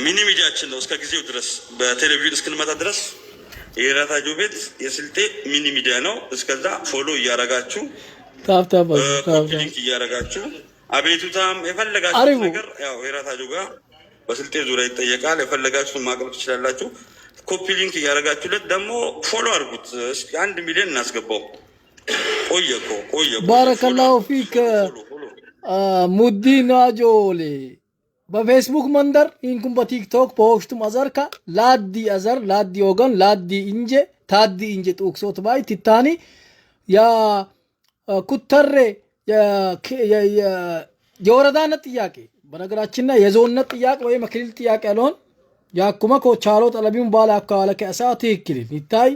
ሚኒ ሚዲያችን ነው እስከ ጊዜው ድረስ በቴሌቪዥን እስክንመጣ ድረስ የራታጆ ቤት የስልጤ ሚኒ ሚዲያ ነው። እስከዛ ፎሎ እያረጋችሁ ሊንክ እያረጋችሁ አቤቱታም የፈለጋችሁ ነገር ያው የራታጆ ጋር በስልጤ ዙሪያ ይጠየቃል። የፈለጋችሁን ማቅረብ ትችላላችሁ። ኮፒ ሊንክ እያረጋችሁለት ደግሞ ፎሎ አድርጉት። እስኪ 1 ሚሊዮን እናስገባው። ቆየኮ ባረከላሁ ፊክ ሙዲን አጆሌ በፌስቡክ መንደር ኢንኩም በቲክቶክ በወሽቱም አዘርካ ላዲ አዘር ላዲ ወገን ላዲ እንጀ ታዲ እንጀ ጡክሶት ባይ ቲታኒ ያ ኩተሬ የወረዳነት ጥያቄ በነገራችን ላይ የዞንነት ጥያቄ ወይ መክሊል ጥያቄ አልሆን ያኩማ ኮቻሎ ጠለቢውን ባላ አካዋለ ከሳት ይክል ይታይ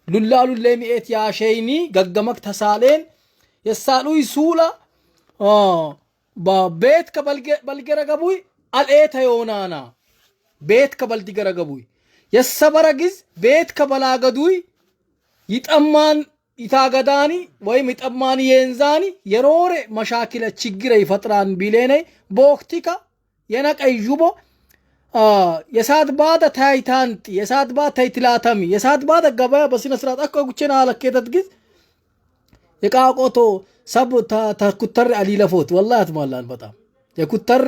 ሉላሉ ለሚኤት ያሸይኒ ገገመክ ተሳሌን የሳሉ ይሱላ በቤት ከበልገረገቡይ አልኤተ ዮናና ቤት ከበልገረገቡይ የሰበረግዝ ቤት ከበላገዱይ ይጠማን ይታገዳኒ ወይም ይጠማኒ የንዛኒ የሮሬ መሻኪለ ችግር ይፈጥራን ቢሌኔ በወቅቲካ የነቀይ ጁቦ የሳት ባደ ታይታንት የሳት ባደ ታይትላተሚ የሳት ባደ ገበያ በስነ ስርዓት አቀጉቸና አለከተት ግዝ የቃቆቶ ሰብ ተኩተር አሊለፎት والله አትማላን በጣም የኩተር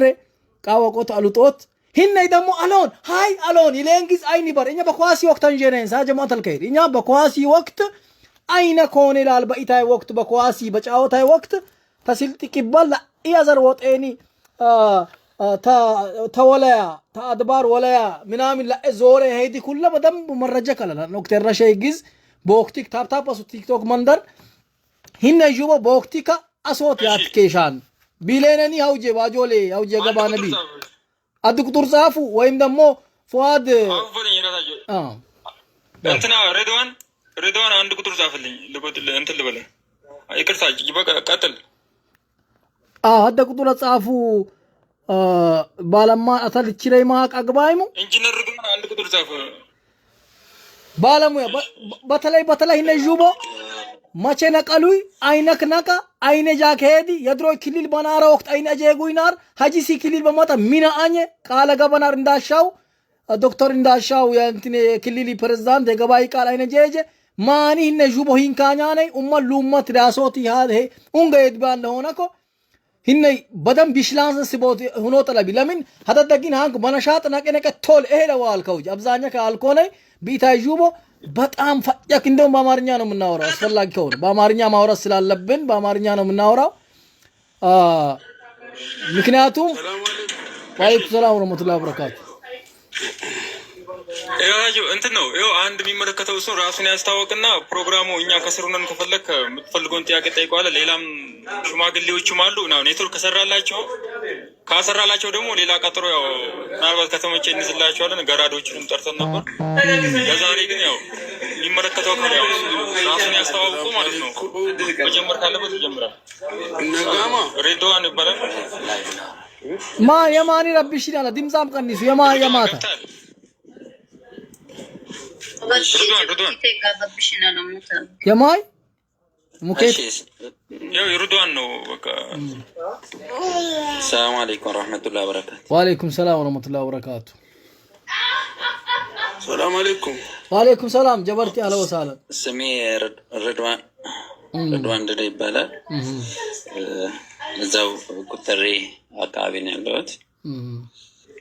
ቃቆቶ አሉጦት ህነይ ደሞ አሎን ሃይ አሎን ይሌንግዝ አይኒ በር እኛ በኳሲ ወቅት አንጀነን ሳጀማት አልከይር እኛ በኳሲ ወቅት አይነ ኮን ይላል በኢታይ ወቅት በኳሲ በጫወታይ ወቅት ተስልጥ ይባል ያዘር ወጤኒ ተወለያ ተአድባር ወለያ ምናምን ለዞሬ ሄዲ ኩለ በደንብ መረጃ ከለላ ዶክተር ረሻይ ግዝ በወቅቲክ ታፕታፕ ቲክቶክ መንደር ህነ ጁቦ በወቅቲካ አሶት ያትኬሻን ቢሌነኒ አውጄ ባጆሌ አውጄ ገባ ነቢ አድ ቁጥር ጻፉ ወይም ደግሞ ፉአድ እንትና ሬድዋን አንድ ቁጥር ጻፍልኝ ልቆጥል እንትን ልበለ ይቅርታ ይበቃ ቀጥል አደ ቁጥር ጻፉ ባለማ አታል ይችላል ማቅ አግባይሙ ኢንጂነር ሬድዋን አንድ ቁጥር ጻፉ ባለሙያ በተለይ ነጁቦ ማቼ ነቀሉይ አይነክ ነቃ አይነ ጃከዲ የድሮ ክልል በናራ ወቅት አይነ ጀጉይናር ሀጂሲ ክልል በመጣ ሚና አኘ ቃለ ገበናር እንዳሻው ዶክተር እንዳሻው የእንትን ክልል ፕሬዝዳንት የገባይ ቃል አይነ ጀጀ ማኒ ነጁቦ ሂንካኛ ነይ ኡመት ሉመት ዳሶት ይሃደ ኡንገ ይድባል ሆነኮ ህነይ በደም ቢሽላንስ ሲቦት ሆኖ ጠለቢ ለምን ሀደደግን ሃንክ በነሻጥ ነቀነቀ ቶል እሄደዋልከው አብዛኛ ካልኮነይ ቢታጁቦ በጣም ፈያክ እንደውም በአማርኛ ነው የምናወራው አስፈላጊ ከሆነ በአማርኛ ማውራት ስላለብን በአማርኛ ነው የምናወራው ምክንያቱም ወአለይኩም ሰላም ወራህመቱላሂ ወበረካቱ ያዩ እንትን ነው ይኸው አንድ የሚመለከተው ሰው ራሱን ያስታወቅና ፕሮግራሙ እኛ ከስሩነን ከፈለክ የምትፈልገውን ጥያቄ ጠይቀዋል ሌላም ሽማግሌዎችም አሉ ነው ኔትወርክ ካሰራላቸው ደግሞ ሌላ ቀጥሮ ያው ምናልባት ከተሞች እንዝላቸዋለን ገራዶችንም ጠርተን ነበር ለዛሬ ግን ያው የሚመለከተው ካለ ያው ራሱን ያስታወቁ ማለት ነው መጀመር ካለበት ይጀምራል ነጋማ ሬድዋን ይባላል ማ የማኒ ረብሽ ይላል ድምጻም ቀንሱ የማታ ሩድዋን የማይ ሙኬት ያው ሩድዋን ነው በቃ ሰላም አለይኩም ወራህመቱላሂ ወበረካቱ ወአለይኩም ሰላም ወራህመቱላሂ ወበረካቱ ሰላም አለይኩም ወአለይኩም ሰላም ጀበርቲ አለ ወሳለ ስሜ ሬድዋን ደደ ይባላል እዛው ኩተሬ አካባቢ ነው ያለሁት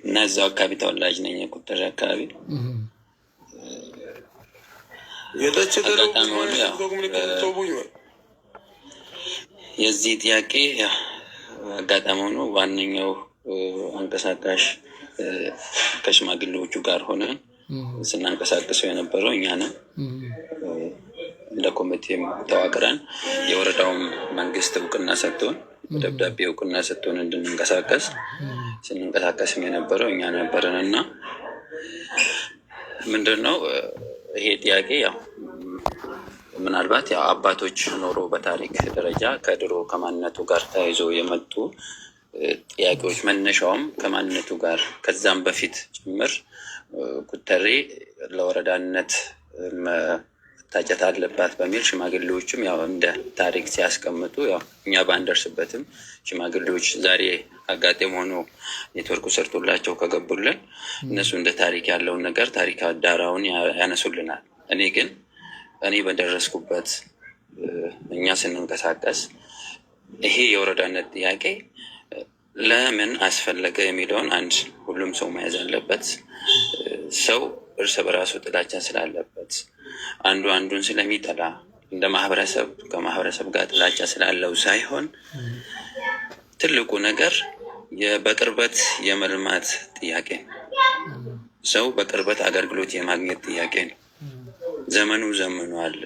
እና እዛው አካባቢ ተወላጅ ነኝ ኩተሬ አካባቢ የዚህ ጥያቄ አጋጣሚ ሆኖ ዋነኛው አንቀሳቃሽ ከሽማግሌዎቹ ጋር ሆነን ስናንቀሳቅሰው የነበረው እኛ ነን እንደ ኮሚቴም ተዋቅረን የወረዳውን መንግስት እውቅና ሰጥቶን ደብዳቤ እውቅና ሰጥቶን እንድንንቀሳቀስ ስንንቀሳቀስም የነበረው እኛ ነበርንና ምንድነው ይሄ ጥያቄ ያው ምናልባት ያው አባቶች ኖሮ በታሪክ ደረጃ ከድሮ ከማንነቱ ጋር ተያይዞ የመጡ ጥያቄዎች መነሻውም ከማንነቱ ጋር ከዛም በፊት ጭምር ኩተሬ ለወረዳነት መታጨት አለባት በሚል ሽማግሌዎችም ያው እንደ ታሪክ ሲያስቀምጡ ያው እኛ ባንደርስበትም ሽማግሌዎች ዛሬ አጋጣሚ ሆኖ ኔትወርኩ ሰርቶላቸው ከገቡልን እነሱ እንደ ታሪክ ያለውን ነገር ታሪክ ዳራውን ያነሱልናል። እኔ በደረስኩበት እኛ ስንንቀሳቀስ ይሄ የወረዳነት ጥያቄ ለምን አስፈለገ የሚለውን አንድ ሁሉም ሰው መያዝ አለበት። ሰው እርስ በራሱ ጥላቻ ስላለበት አንዱ አንዱን ስለሚጠላ እንደ ማህበረሰብ ከማህበረሰብ ጋር ጥላቻ ስላለው ሳይሆን ትልቁ ነገር በቅርበት የመልማት ጥያቄ ነው። ሰው በቅርበት አገልግሎት የማግኘት ጥያቄ ነው። ዘመኑ ዘምኗል።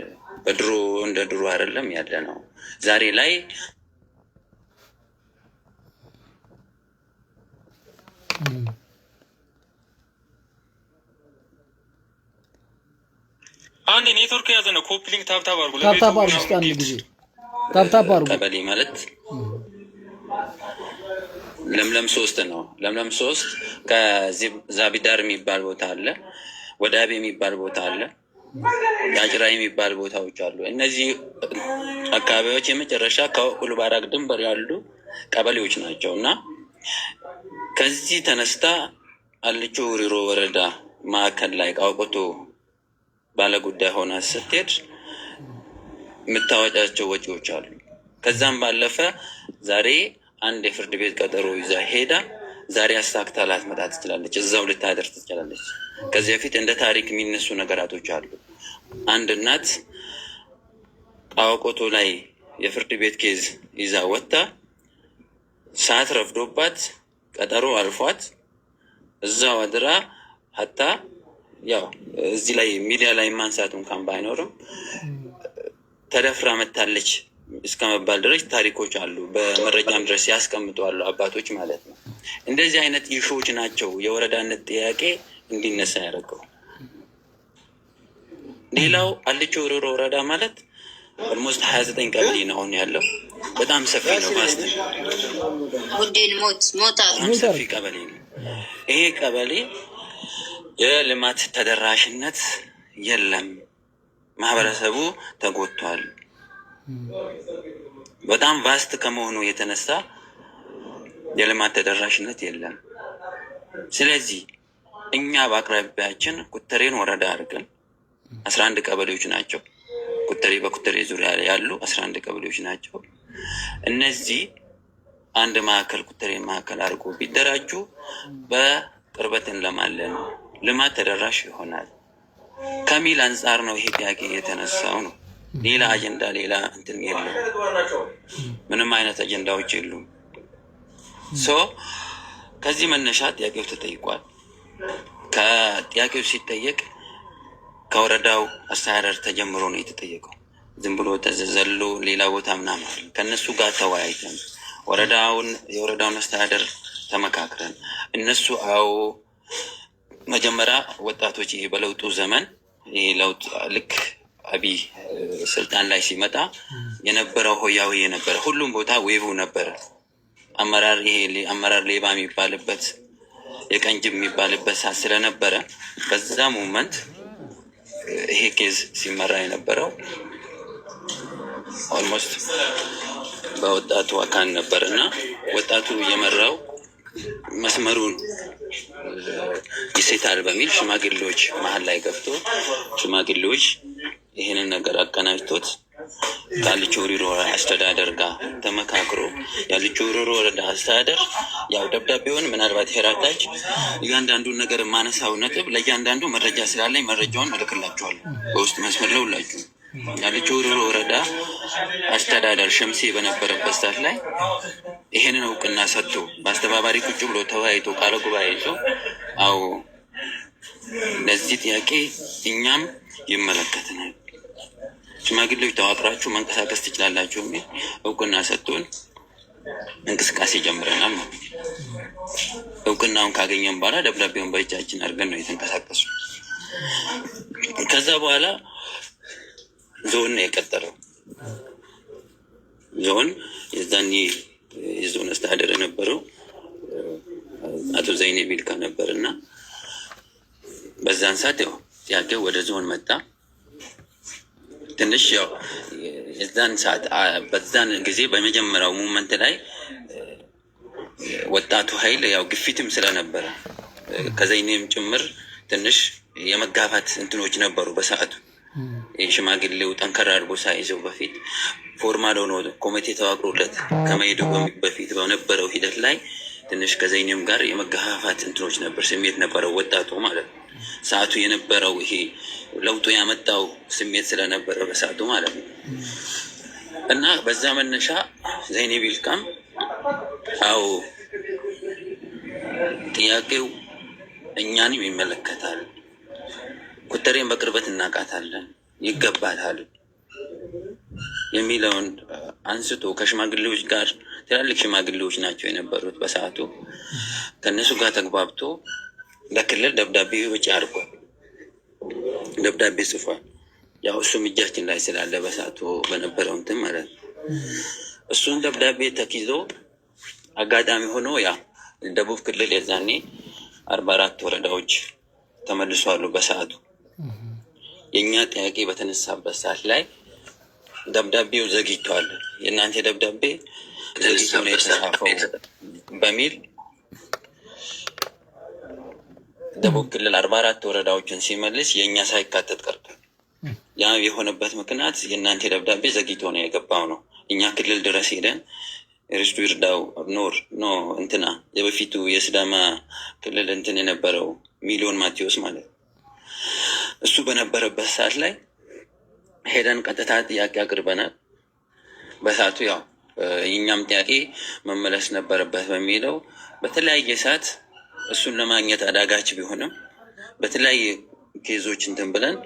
በድሮ እንደ ድሮ አይደለም ያለ ነው። ዛሬ ላይ አንድ ኔትወርክ ያዘ ነው። ኮፕሊንግ ታብታብ አድርጉ። ታብታብ አድርጉ። እስቲ አንድ ጊዜ ታብታብ አድርጉ። ቀበሌ ማለት ለምለም 3 ነው። ለምለም 3 ከዛቢዳር የሚባል ቦታ አለ፣ ወዳቤ የሚባል ቦታ አለ፣ ጋጅራ የሚባል ቦታዎች አሉ። እነዚህ አካባቢዎች የመጨረሻ ከኡልባራግ ድንበር ያሉ ቀበሌዎች ናቸው እና ከዚህ ተነስታ አልቾ ሪሮ ወረዳ ማዕከል ላይ ቃውቆቶ ባለጉዳይ ሆና ስትሄድ የምታወጫቸው ወጪዎች አሉ። ከዛም ባለፈ ዛሬ አንድ የፍርድ ቤት ቀጠሮ ይዛ ሄዳ ዛሬ አሳክታ ላትመጣ ትችላለች፣ እዛው ልታደር ትችላለች። ከዚህ በፊት እንደ ታሪክ የሚነሱ ነገራቶች አሉ። አንድ እናት ቃውቆቶ ላይ የፍርድ ቤት ኬዝ ይዛ ወጥታ ሰዓት ረፍዶባት ቀጠሮ አልፏት እዛው አድራ ሀታ ያው እዚህ ላይ ሚዲያ ላይ ማንሳት እንኳን ባይኖርም ተደፍራ መታለች እስከመባል ድረስ ታሪኮች አሉ። በመረጃም ድረስ ያስቀምጡ አሉ አባቶች ማለት ነው። እንደዚህ አይነት ኢሹዎች ናቸው የወረዳነት ጥያቄ እንዲነሳ ያደረገው። ሌላው አልቾ ሪሮ ወረዳ ማለት ኦልሞስት 29 ቀበሌ ነው ያለው። በጣም ሰፊ ነው። ማስተ ሰፊ ቀበሌ ነው። ይሄ ቀበሌ የልማት ተደራሽነት የለም። ማህበረሰቡ ተጎድቷል። በጣም ቫስት ከመሆኑ የተነሳ የልማት ተደራሽነት የለም። ስለዚህ እኛ በአቅራቢያችን ኩተሬን ወረዳ አድርገን 11 ቀበሌዎች ናቸው። ኩተሬ በኩተሬ ዙሪያ ያሉ 11 ቀበሌዎች ናቸው። እነዚህ አንድ ማዕከል ኩተሬ ማዕከል አድርጎ ቢደራጁ በቅርበት እንለማለን፣ ልማት ተደራሽ ይሆናል ከሚል አንጻር ነው ይሄ ጥያቄ የተነሳው ነው። ሌላ አጀንዳ ሌላ እንትን የለም። ምንም አይነት አጀንዳዎች የሉም። ከዚህ መነሻ ጥያቄው ተጠይቋል። ከጥያቄው ሲጠየቅ ከወረዳው አስተዳደር ተጀምሮ ነው የተጠየቀው። ዝም ብሎ ተዘዘሎ ሌላ ቦታ ምናምን ከነሱ ጋር ተወያይተን የወረዳውን አስተዳደር ተመካክረን እነሱ መጀመሪያ ወጣቶች ይሄ በለውጡ ዘመን ይሄ ለውጥ ልክ አብይ ስልጣን ላይ ሲመጣ የነበረው ሆያዊ የነበረ ሁሉም ቦታ ዌቡ ነበረ። አመራር ሌባ የሚባልበት የቀንጅብ የሚባልበት ሰዓት ስለነበረ በዛ ሞመንት ይሄ ኬዝ ሲመራ የነበረው ኦልሞስት በወጣቱ አካል ነበር እና ወጣቱ የመራው መስመሩን ይሴታል በሚል ሽማግሌዎች መሀል ላይ ገብቶ ሽማግሌዎች ይህንን ነገር አቀናጅቶት ከአልቾ ሪሮ አስተዳደር ጋር ተመካክሮ የአልቾ ሪሮ ወረዳ አስተዳደር ያው ደብዳቤውን ምናልባት ሄራታች እያንዳንዱን ነገር ማነሳው ነጥብ ለእያንዳንዱ መረጃ ስላለኝ መረጃውን እልክላችኋለሁ በውስጥ መስመር ለውላችሁ። የአልቾ ሪሮ ወረዳ አስተዳደር ሸምሴ በነበረበት ሰዓት ላይ ይሄንን እውቅና ሰጥቶ በአስተባባሪ ቁጭ ብሎ ተወያይቶ ቃለ ጉባኤ ይዞ ለዚህ ጥያቄ እኛም ይመለከተናል፣ ሽማግሌዎች ተዋቅራችሁ መንቀሳቀስ ትችላላችሁ የሚል እውቅና ሰጥቶን እንቅስቃሴ ጀምረናል ማለት ነው። እውቅናውን ካገኘን በኋላ ደብዳቤውን በእጃችን አድርገን ነው የተንቀሳቀሱ። ከዛ በኋላ ዞን ነው የቀጠረው። ዞን የዛኔ የዞን አስተዳደር የነበረው አቶ ዘይኔ ቢልካ ነበር እና በዛን ሰዓት ያው ጥያቄው ወደ ዞን መጣ። ትንሽ ያው የዛን ሰዓት በዛን ጊዜ በመጀመሪያው ሙመንት ላይ ወጣቱ ኃይል ያው ግፊትም ስለነበረ ከዘይኔም ጭምር ትንሽ የመጋፋት እንትኖች ነበሩ በሰዓቱ። ሽማግሌው ጠንከር አድርጎ ሳይዘው በፊት ፎርማል ሆኖ ኮሚቴ ተዋቅሮለት ከመሄዱ በፊት በነበረው ሂደት ላይ ትንሽ ከዘይኔም ጋር የመጋፋት እንትኖች ነበር፣ ስሜት ነበረው ወጣቱ ማለት ነው። ሰዓቱ የነበረው ይሄ ለውጡ ያመጣው ስሜት ስለነበረ በሰዓቱ ማለት ነው። እና በዛ መነሻ ዘይኔ ቢልቃም አዎ ጥያቄው እኛንም ይመለከታል፣ ኩተሬን በቅርበት እናቃታለን፣ ይገባታል የሚለውን አንስቶ ከሽማግሌዎች ጋር ትላልቅ ሽማግሌዎች ናቸው የነበሩት በሰዓቱ ከእነሱ ጋር ተግባብቶ ለክልል ደብዳቤ ወጪ አድርጓል። ደብዳቤ ጽፏል። ያው እሱም እጃችን ላይ ስላለ በሰዓቱ በነበረው እንትን ማለት ነው። እሱን ደብዳቤ ተኪዞ አጋጣሚ ሆኖ ያ ደቡብ ክልል የዛኔ 44 ወረዳዎች ተመልሷሉ። በሰዓቱ የእኛ ጥያቄ በተነሳበት ሰዓት ላይ ደብዳቤው ዘግይቷል፣ የእናንተ ደብዳቤ ዘግይቶ ነው የተጻፈው በሚል ደቡብ ክልል 44 ወረዳዎችን ሲመልስ የእኛ ሳይካተት ቀርቷል። ያ የሆነበት ምክንያት የእናንተ ደብዳቤ ዘግይቶ ነው የገባው ነው። እኛ ክልል ድረስ ሄደን ርስቱ ይርዳው ኖር ኖ እንትና የበፊቱ የስዳማ ክልል እንትን የነበረው ሚሊዮን ማቴዎስ ማለት እሱ በነበረበት ሰዓት ላይ ሄደን ቀጥታ ጥያቄ አቅርበናል። በሰዓቱ ያው የእኛም ጥያቄ መመለስ ነበረበት በሚለው በተለያየ ሰዓት እሱን ለማግኘት አዳጋች ቢሆንም በተለያየ ኬዞች እንትን ብለን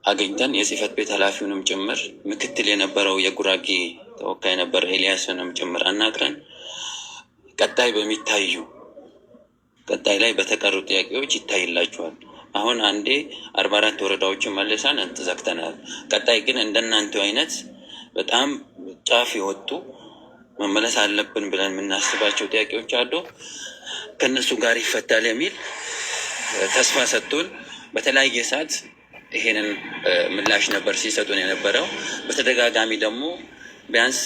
አገኝተን የጽህፈት ቤት ኃላፊውንም ጭምር ምክትል የነበረው የጉራጌ ተወካይ ነበረ ኤልያስንም ጭምር አናግረን ቀጣይ በሚታዩ ቀጣይ ላይ በተቀሩ ጥያቄዎች ይታይላቸዋል። አሁን አንዴ 44 ወረዳዎችን መልሰን ዘግተናል። ቀጣይ ግን እንደናንተው አይነት በጣም ጫፍ የወጡ መመለስ አለብን ብለን የምናስባቸው ጥያቄዎች አሉ። ከነሱ ጋር ይፈታል የሚል ተስፋ ሰጥቶን በተለያየ ሰዓት ይሄንን ምላሽ ነበር ሲሰጡን የነበረው። በተደጋጋሚ ደግሞ ቢያንስ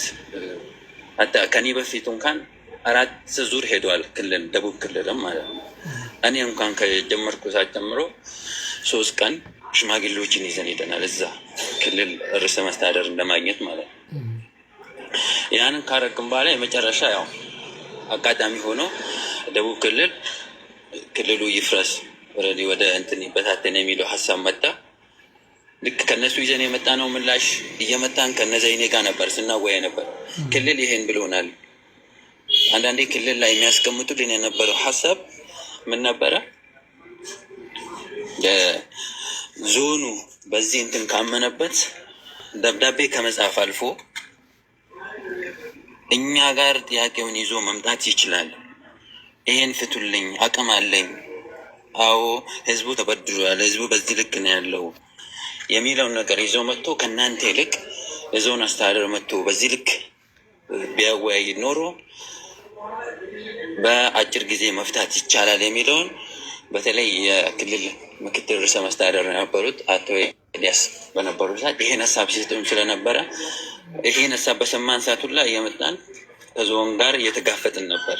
ከኔ በፊት እንኳን 4 ዙር ሄዷል ክልል ደቡብ ክልልም ማለት ነው። እኔ እንኳን ከጀመርኩ ሰዓት ጀምሮ 3 ቀን ሽማግሌዎችን ይዘን ሄደናል እዛ ክልል ርዕሰ መስተዳድር ለማግኘት ማለት ነው። ያንን ካረግን በኋላ የመጨረሻ ያው አጋጣሚ ሆኖ ደቡብ ክልሉ ይፍረስ ወደ እንትን ይበታተን የሚለው ሀሳብ መጣ። ልክ ከነሱ ይዘን የመጣ ነው ምላሽ እየመጣን ከነዘይኔ ጋር ነበር ስናወያይ ነበር። ክልል ይሄን ብሎናል። አንዳንዴ ክልል ላይ የሚያስቀምጡልን የነበረው ሀሳብ ምን ነበረ? ዞኑ በዚህ እንትን ካመነበት ደብዳቤ ከመጻፍ አልፎ እኛ ጋር ጥያቄውን ይዞ መምጣት ይችላል። ይሄን ፍቱልኝ፣ አቅም አለኝ፣ አዎ ህዝቡ ተበድሏል፣ ህዝቡ በዚህ ልክ ነው ያለው የሚለውን ነገር ይዞ መጥቶ ከእናንተ ይልቅ የዞን አስተዳደር መጥቶ በዚህ ልክ ቢያወያይ ኖሮ በአጭር ጊዜ መፍታት ይቻላል የሚለውን በተለይ የክልል ምክትል ርዕሰ መስተዳድር የነበሩት አቶ ኤልያስ በነበሩ ሰዓት ይሄን ሀሳብ ሲሰጡም ስለነበረ ይሄን ሀሳብ በሰማን ሰዓት ሁላ እየመጣን ከዞን ጋር እየተጋፈጥን ነበር።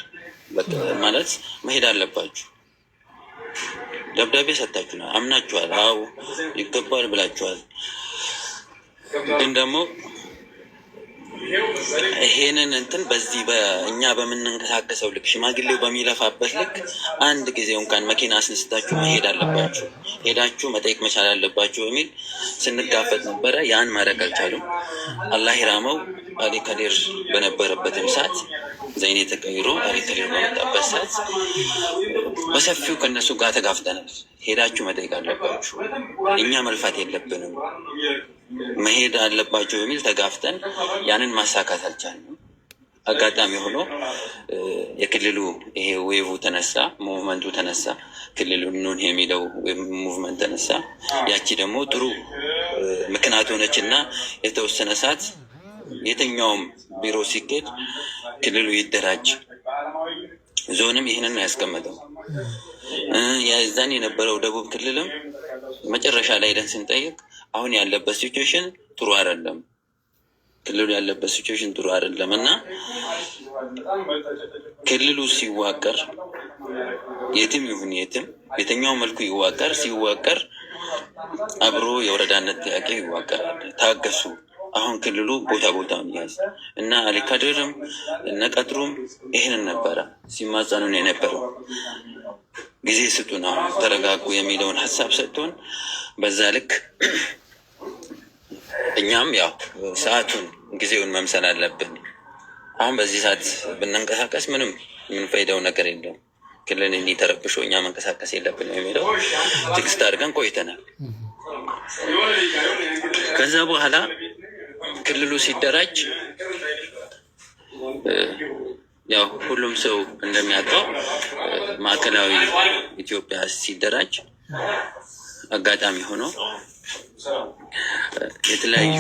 ማለት መሄድ አለባችሁ፣ ደብዳቤ ሰጥታችሁናል፣ አምናችኋል፣ አዎ ይገባል ብላችኋል። ግን ደግሞ ይሄንን እንትን በዚህ በእኛ በምንንቀሳቀሰው ልክ ሽማግሌው በሚለፋበት ልክ አንድ ጊዜ እንኳን መኪና አስነስታችሁ መሄድ አለባችሁ፣ ሄዳችሁ መጠየቅ መቻል አለባችሁ የሚል ስንጋፈጥ ነበረ። ያን ማድረግ አልቻሉም። አላህ ይራመው አሊ ከዲር በነበረበትም ሰዓት ዘይኔ ተቀይሮ አሊ ከዲር በመጣበት ሰዓት በሰፊው ከእነሱ ጋር ተጋፍተናል። ሄዳችሁ መጠየቅ አለባችሁ፣ እኛ መልፋት የለብንም፣ መሄድ አለባቸው የሚል ተጋፍተን ያንን ማሳካት አልቻልንም። አጋጣሚ ሆኖ የክልሉ ይሄ ዌቭ ተነሳ፣ ሙቭመንቱ ተነሳ፣ ክልሉ ኑን የሚለው ሙቭመንት ተነሳ። ያቺ ደግሞ ጥሩ ምክንያት ሆነች እና የተወሰነ ሰዓት የትኛውም ቢሮ ሲኬድ ክልሉ ይደራጅ፣ ዞንም ይህንን ነው ያስቀመጠው። የዛን የነበረው ደቡብ ክልልም መጨረሻ ላይ ደን ስንጠይቅ አሁን ያለበት ሲቹዌሽን ጥሩ አይደለም፣ ክልሉ ያለበት ሲቹዌሽን ጥሩ አይደለም እና ክልሉ ሲዋቀር የትም ይሁን የትም የትኛው መልኩ ይዋቀር ሲዋቀር አብሮ የወረዳነት ጥያቄ ይዋቀራል። ታገሱ። አሁን ክልሉ ቦታውን ያዝ እና አሊካድርም እነ ቀጥሩም ይሄንን ነበረ ሲማጸኑን የነበረው ጊዜ ስጡን፣ አሁን ተረጋጉ የሚለውን ሀሳብ ሰጥቶን በዛ ልክ እኛም ያው ሰዓቱን ጊዜውን መምሰል አለብን። አሁን በዚህ ሰዓት ብንንቀሳቀስ ምንም የምንፈይደው ነገር የለም። ክልል እንዲህ ተረብሾ እኛ መንቀሳቀስ የለብንም የሚለው ትዕግስት አድርገን ቆይተናል። ከዛ በኋላ ክልሉ ሲደራጅ ያው ሁሉም ሰው እንደሚያውቀው ማዕከላዊ ኢትዮጵያ ሲደራጅ አጋጣሚ ሆኖ የተለያዩ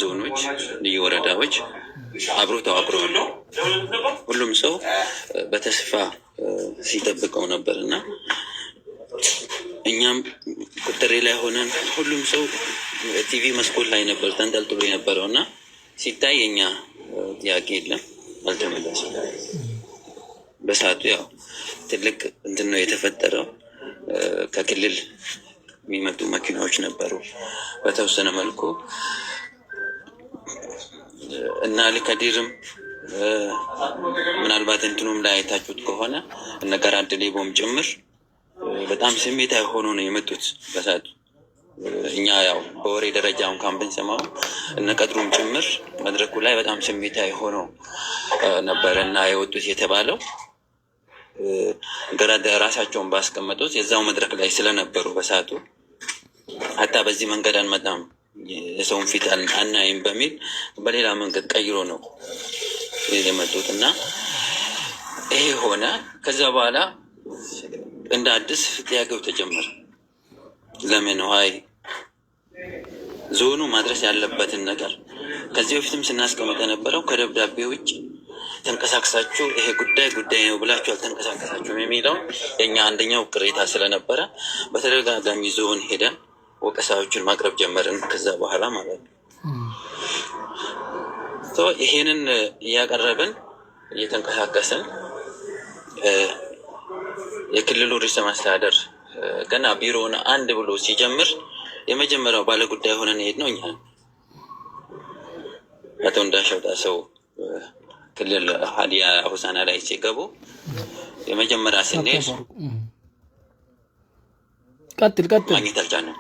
ዞኖች፣ ልዩ ወረዳዎች አብሮ ተዋቅረዋል። ሁሉም ሰው በተስፋ ሲጠብቀው ነበር እና እኛም ቁጥሬ ላይ ሆነን ሁሉም ሰው ቲቪ መስኮት ላይ ነበር ተንጠልጥሎ የነበረው እና ሲታይ የኛ ጥያቄ የለም አልተመለሰም። በሰዓቱ ያው ትልቅ እንትን ነው የተፈጠረው። ከክልል የሚመጡ መኪናዎች ነበሩ በተወሰነ መልኩ እና አሊካዲርም ምናልባት እንትኑም ላይ አይታችሁት ከሆነ እነ ገራድ ሌቦም ጭምር በጣም ስሜታዊ ሆኖ ነው የመጡት በሰዓቱ። እኛ ያው በወሬ ደረጃ እንኳን ብንሰማው እነ ቀጥሩም ጭምር መድረኩ ላይ በጣም ስሜታዊ ሆኖ ነበረ እና የወጡት የተባለው ገራድ ራሳቸውን ባስቀመጡት የዛው መድረክ ላይ ስለነበሩ በሰዓቱ ሀታ በዚህ መንገድ አንመጣም የሰውን ፊት አናይም በሚል በሌላ መንገድ ቀይሮ ነው የመጡት እና ይሄ ሆነ። ከዛ በኋላ እንደ አዲስ ጥያቄው ተጀመረ። ለምን ሆይ ዞኑ ማድረስ ያለበትን ነገር ከዚህ በፊትም ስናስቀምጥ የነበረው ከደብዳቤ ውጭ ተንቀሳቅሳችሁ ይሄ ጉዳይ ነው ብላችሁ አልተንቀሳቀሳችሁም የሚለው የኛ አንደኛው ቅሬታ ስለነበረ በተደጋጋሚ ዞን ሄደን ወቀሳዎችን ማቅረብ ጀመርን። ከዛ በኋላ ማለት ነው ይሄንን እያቀረብን እየተንቀሳቀስን የክልሉ ርዕሰ መስተዳድር ገና ቢሮውን አንድ ብሎ ሲጀምር የመጀመሪያው ባለጉዳይ ሆነን ሄድ ነው እኛ አቶ እንዳሻው ጣሰው ክልል ሀዲያ ሆሳና ላይ ሲገቡ የመጀመሪያ ስንሄድ ቀጥል ማግኘት አልቻልንም።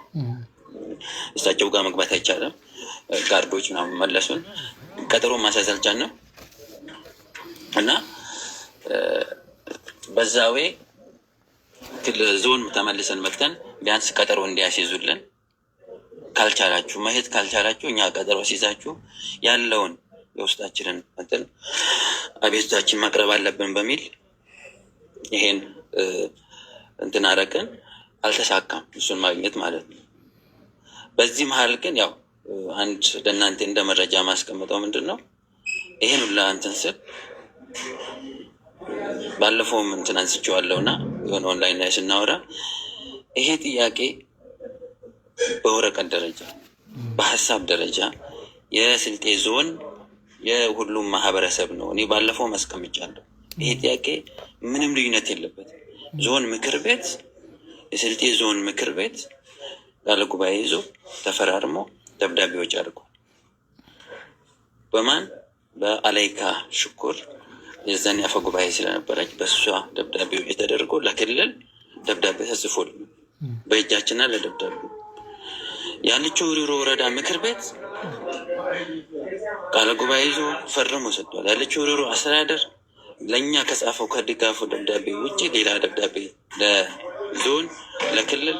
እሳቸው ጋር መግባት አይቻልም። ጋርዶች ምናምን መለሱን። ቀጠሮ ማስያዝ አልቻልንም እና በዛዌ ዞን ተመልሰን መጥተን ቢያንስ ቀጠሮ እንዲያስይዙልን ካልቻላችሁ መሄድ ካልቻላችሁ እኛ ቀጠሮ ሲይዛችሁ ያለውን የውስጣችንን እንትን አቤቱታችን ማቅረብ አለብን በሚል ይሄን እንትን አረቅን። አልተሳካም እሱን ማግኘት ማለት ነው። በዚህ መሀል ግን ያው አንድ ለእናንተ እንደ መረጃ ማስቀምጠው ምንድን ነው ይሄን ሁላ እንትን ስል ባለፈውም እንትን አንስቼዋለሁ እና የሆነ ኦንላይን ላይ ስናወራ ይሄ ጥያቄ በወረቀት ደረጃ በሀሳብ ደረጃ የስልጤ ዞን የሁሉም ማህበረሰብ ነው። እኔ ባለፈው ማስቀምጫለሁ። ይሄ ጥያቄ ምንም ልዩነት የለበት። ዞን ምክር ቤት የስልጤ ዞን ምክር ቤት ያለ ጉባኤ ይዞ ተፈራርሞ ደብዳቤዎች አድርጎ በማን በአላይካ ሽኩር የዛን ያፈ ጉባኤ ስለነበረች በሷ ደብዳቤዎች ተደርጎ ለክልል ደብዳቤ ተጽፎል በእጃችንና ለደብዳቤ ያለችው ሪሮ ወረዳ ምክር ቤት ቃለ ጉባኤ ይዞ ፈርሞ ሰጥቷል። ያለችው ሪሮ አስተዳደር ለእኛ ከጻፈው ከድጋፉ ደብዳቤ ውጭ ሌላ ደብዳቤ ለዞን ለክልል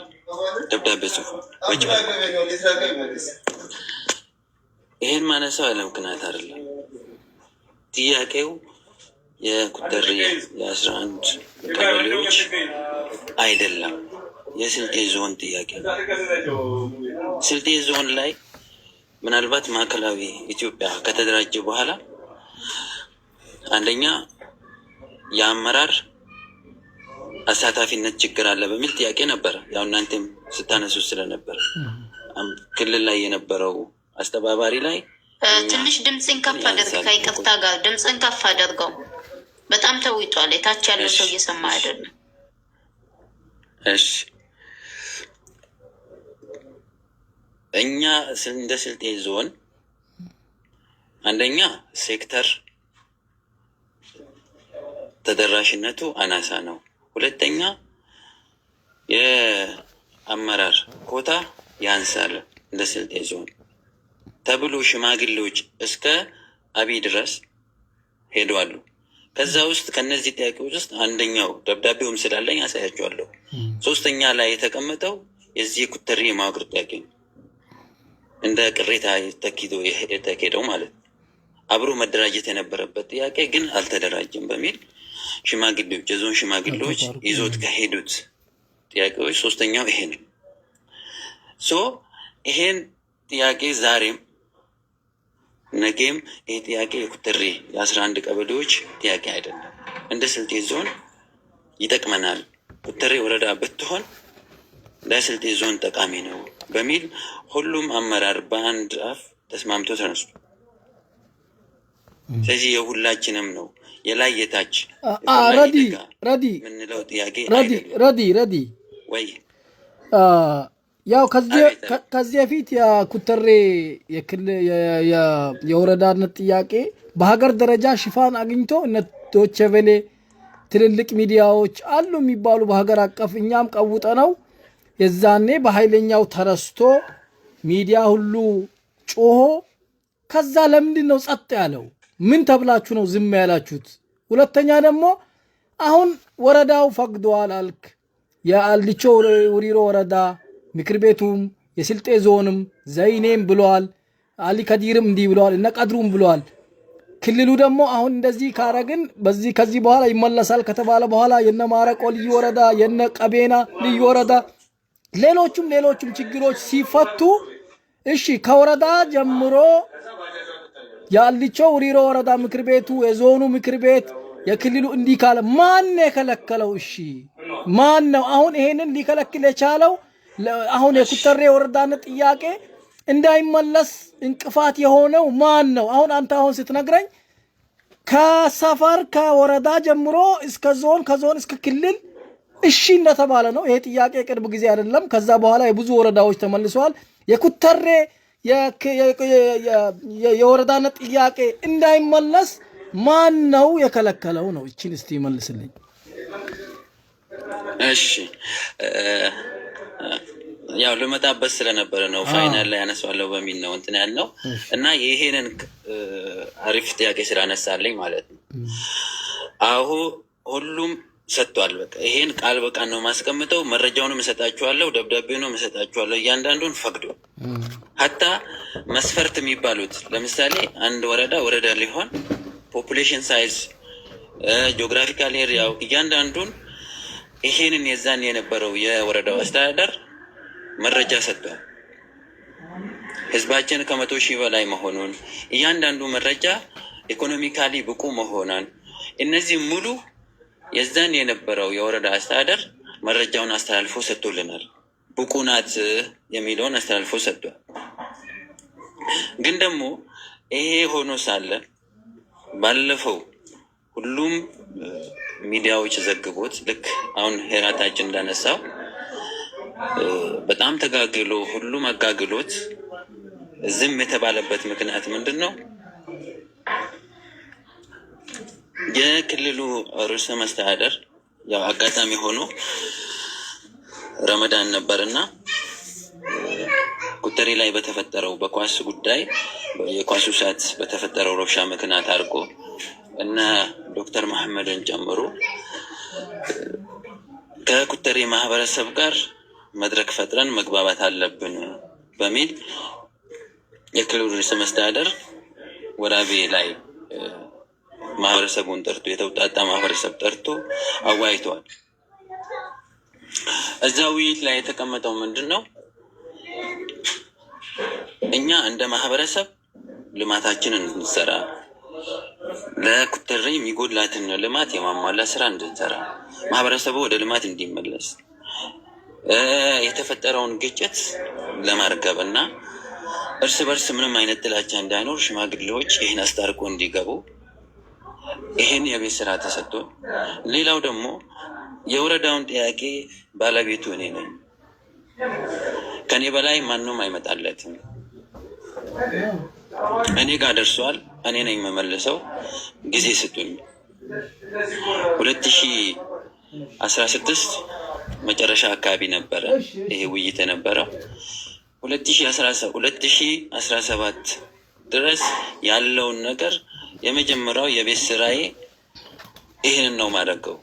ደብዳቤ ጽፎ ወጭ ይሄን ማነሳው ያለ ምክንያት አይደለም። ጥያቄው የቁጥር የ11 ቀበሌዎች አይደለም፣ የስልጤ ዞን ጥያቄ ነው። ስልጤ ዞን ላይ ምናልባት ማዕከላዊ ኢትዮጵያ ከተደራጀ በኋላ አንደኛ የአመራር አሳታፊነት ችግር አለ በሚል ጥያቄ ነበረ። ያው እናንተም ስታነሱ ስለነበረ ክልል ላይ የነበረው አስተባባሪ ላይ ትንሽ ድምፅን ከፍ አድርግ። ከይቅርታ ጋር ድምፅን ከፍ አድርገው። በጣም ተውጧል። የታች ያለው ሰው እየሰማ አይደለም። እሺ እኛ እንደ ስልጤ ዞን አንደኛ ሴክተር ተደራሽነቱ አናሳ ነው። ሁለተኛ የአመራር ኮታ ያንሳል እንደ ስልጤ ዞን ተብሎ ሽማግሌዎች እስከ አብይ ድረስ ሄደዋል። ከዛ ውስጥ ከነዚህ ጥያቄዎች ውስጥ አንደኛው ደብዳቤውም ስላለኝ ያሳያቸዋለሁ። ሶስተኛ ላይ የተቀመጠው የዚህ ኩተሬ የማወቅር ጥያቄ ነው። እንደ ቅሬታ ተኪዶ የተኬደው ማለት ነው። አብሮ መደራጀት የነበረበት ጥያቄ ግን አልተደራጀም በሚል ሽማግሌዎች የዞን ሽማግሌዎች ይዞት ከሄዱት ጥያቄዎች ሶስተኛው ይሄ ነው። ይሄን ጥያቄ ዛሬም ነገም ይሄ ጥያቄ የኩተሬ የ11 ቀበሌዎች ጥያቄ አይደለም። እንደ ስልጤ ዞን ይጠቅመናል፣ ኩተሬ ወረዳ ብትሆን ለስልጤ ዞን ጠቃሚ ነው በሚል ሁሉም አመራር በአንድ አፍ ተስማምቶ ተነሱ። ስለዚህ የሁላችንም ነው የላይ የታች ረዲ ምንለው ጥያቄ ረዲ ወይ ያው ከዚህ በፊት የኩተሬ የወረዳነት ጥያቄ በሀገር ደረጃ ሽፋን አግኝቶ እነ ዶቼ ቬለ ትልልቅ ሚዲያዎች አሉ የሚባሉ በሀገር አቀፍ እኛም ቀውጠ ነው የዛኔ በኃይለኛው ተረስቶ ሚዲያ ሁሉ ጮሆ ከዛ ለምንድን ነው ጸጥ ያለው? ምን ተብላችሁ ነው ዝም ያላችሁት? ሁለተኛ ደግሞ አሁን ወረዳው ፈቅዷል አልክ። የአልቾ ውሪሮ ወረዳ ምክር ቤቱም የስልጤ ዞንም ዘይኔም ብሏል። አሊ ከዲርም እንዲህ ብሏል። እነ ቀድሩም ብሏል። ክልሉ ደግሞ አሁን እንደዚህ ካረግን ከዚህ በኋላ ይመለሳል ከተባለ በኋላ የነ ማረቆ ልዩ ወረዳ የነ ቀቤና ልዩ ወረዳ ሌሎችም ችግሮች ሲፈቱ እሺ ከወረዳ ጀምሮ የአልቾ ውሪሮ ወረዳ ምክር ቤቱ የዞኑ ምክር ቤት የክልሉ እንዲህ ካለ ማን የከለከለው? እሺ ማን ነው አሁን ይሄንን ሊከለክል የቻለው? አሁን የኩተሬ ወረዳነት ጥያቄ እንዳይመለስ እንቅፋት የሆነው ማን ነው? አሁን አንተ አሁን ስትነግረኝ ከሰፈር ከወረዳ ጀምሮ እስከ ዞን ከዞን እስከ ክልል እሺ እንደተባለ ነው። ይሄ ጥያቄ ቅርብ ጊዜ አይደለም። ከዛ በኋላ የብዙ ወረዳዎች ተመልሰዋል። የኩተሬ የወረዳነት ጥያቄ እንዳይመለስ ማን ነው የከለከለው ነው? እቺን እስቲ መልስልኝ። እሺ ያው ለመጣበስ ስለነበረ ነው ፋይናል ላይ ያነሳዋለሁ በሚል ነው እንትን ያልነው እና ይሄንን አሪፍ ጥያቄ ስላነሳለኝ ማለት ነው። አሁን ሁሉም ሰጥቷል። በቃ ይሄን ቃል በቃል ነው ማስቀምጠው። መረጃውንም እሰጣችኋለሁ፣ ደብዳቤውንም እሰጣችኋለሁ። እያንዳንዱን ፈቅዶ ሀታ መስፈርት የሚባሉት ለምሳሌ አንድ ወረዳ ሊሆን ፖፑሌሽን ሳይዝ፣ ጂኦግራፊካል ኤሪያው እያንዳንዱን ይሄንን የዛን የነበረው የወረዳው አስተዳደር መረጃ ሰጥቷል። ህዝባችን ከ100,000 በላይ መሆኑን እያንዳንዱ መረጃ ኢኮኖሚካሊ ብቁ መሆናን እነዚህ ሙሉ የዛን የነበረው የወረዳ አስተዳደር መረጃውን አስተላልፎ ሰጥቶልናል። ብቁ ናት የሚለውን አስተላልፎ ሰጥቷል። ግን ደግሞ ይሄ ሆኖ ሳለ ባለፈው ሁሉም ሚዲያዎች ዘግቦት ልክ አሁን ሄራታችን እንዳነሳው በጣም ተጋግሎ ሁሉም አጋግሎት ዝም የተባለበት ምክንያት ምንድን ነው? የክልሉ ርዕሰ መስተዳደር ያው አጋጣሚ ሆኖ ረመዳን ነበርና ኩተሬ ላይ በተፈጠረው በኳስ ጉዳይ የኳሱ ሰዓት በተፈጠረው ረብሻ ምክንያት አድርጎ እና ዶክተር መሐመድን ጨምሮ ከኩተሬ ማህበረሰብ ጋር መድረክ ፈጥረን መግባባት አለብን በሚል የክልሉ ርዕሰ መስተዳደር ወራቤ ላይ ማህበረሰቡን ጠርቶ የተውጣጣ ማህበረሰብ ጠርቶ አዋይተዋል። እዛ ውይይት ላይ የተቀመጠው ምንድን ነው? እኛ እንደ ማህበረሰብ ልማታችንን እንድንሰራ ለኩተሬ የሚጎድላትን ልማት የማሟላ ስራ እንድንሰራ ማህበረሰቡ ወደ ልማት እንዲመለስ የተፈጠረውን ግጭት ለማርገብ እና እርስ በርስ ምንም አይነት ጥላቻ እንዳይኖር ሽማግሌዎች ይህን አስታርቆ እንዲገቡ ይህን የቤት ስራ ተሰጥቶ፣ ሌላው ደግሞ የወረዳውን ጥያቄ ባለቤቱ እኔ ነኝ። ከኔ በላይ ማንም አይመጣለትም። እኔ ጋር ደርሷል። እኔ ነኝ መመለሰው። ጊዜ ስጡኝ። 2016 መጨረሻ አካባቢ ነበረ ይሄ ውይይት የነበረው። 2017 ድረስ ያለውን ነገር የመጀመሪያው የቤት ስራዬ ይህንን ነው ማድረገው።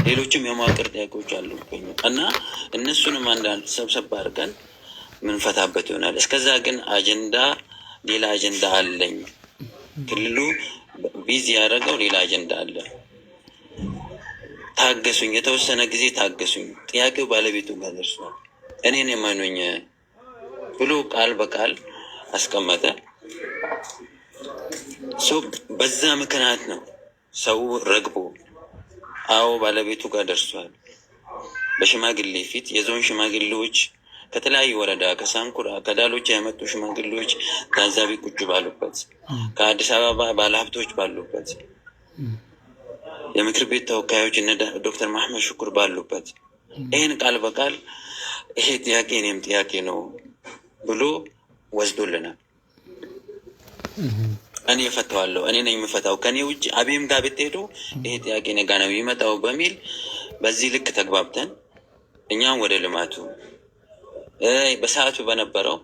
ሌሎችም የመዋቅር ጥያቄዎች አሉብኝ እና እነሱንም አንዳንድ ሰብሰብ አድርገን ምንፈታበት ይሆናል። እስከዛ ግን ሌላ አጀንዳ አለኝ። ክልሉ ቢዚ ያደረገው ሌላ አጀንዳ አለ። ታገሱኝ፣ የተወሰነ ጊዜ ታገሱኝ። ጥያቄው ባለቤቱ ጋር ደርሷል። እኔን የማኑኝ ብሎ ቃል በቃል አስቀመጠ። በዛ ምክንያት ነው ሰው ረግቦ አዎ ባለቤቱ ጋር ደርሷል። በሽማግሌ ፊት የዞን ሽማግሌዎች ከተለያዩ ወረዳ ከሳንኩራ ከዳሎች የመጡ ሽማግሌዎች ታዛቢ ቁጭ ባሉበት፣ ከአዲስ አበባ ባለሀብቶች ባሉበት፣ የምክር ቤት ተወካዮች እነ ዶክተር መሐመድ ሽኩር ባሉበት ይህን ቃል በቃል ይሄ ጥያቄ እኔም ጥያቄ ነው ብሎ ወስዶልናል። እኔ እፈታዋለሁ፣ እኔ ነኝ የምፈታው፣ ከኔ ውጭ አብይም ጋር ብትሄዱ ይሄ ጥያቄ ነገ ነው የሚመጣው በሚል በዚህ ልክ ተግባብተን እኛም ወደ ልማቱ በሰዓቱ በነበረው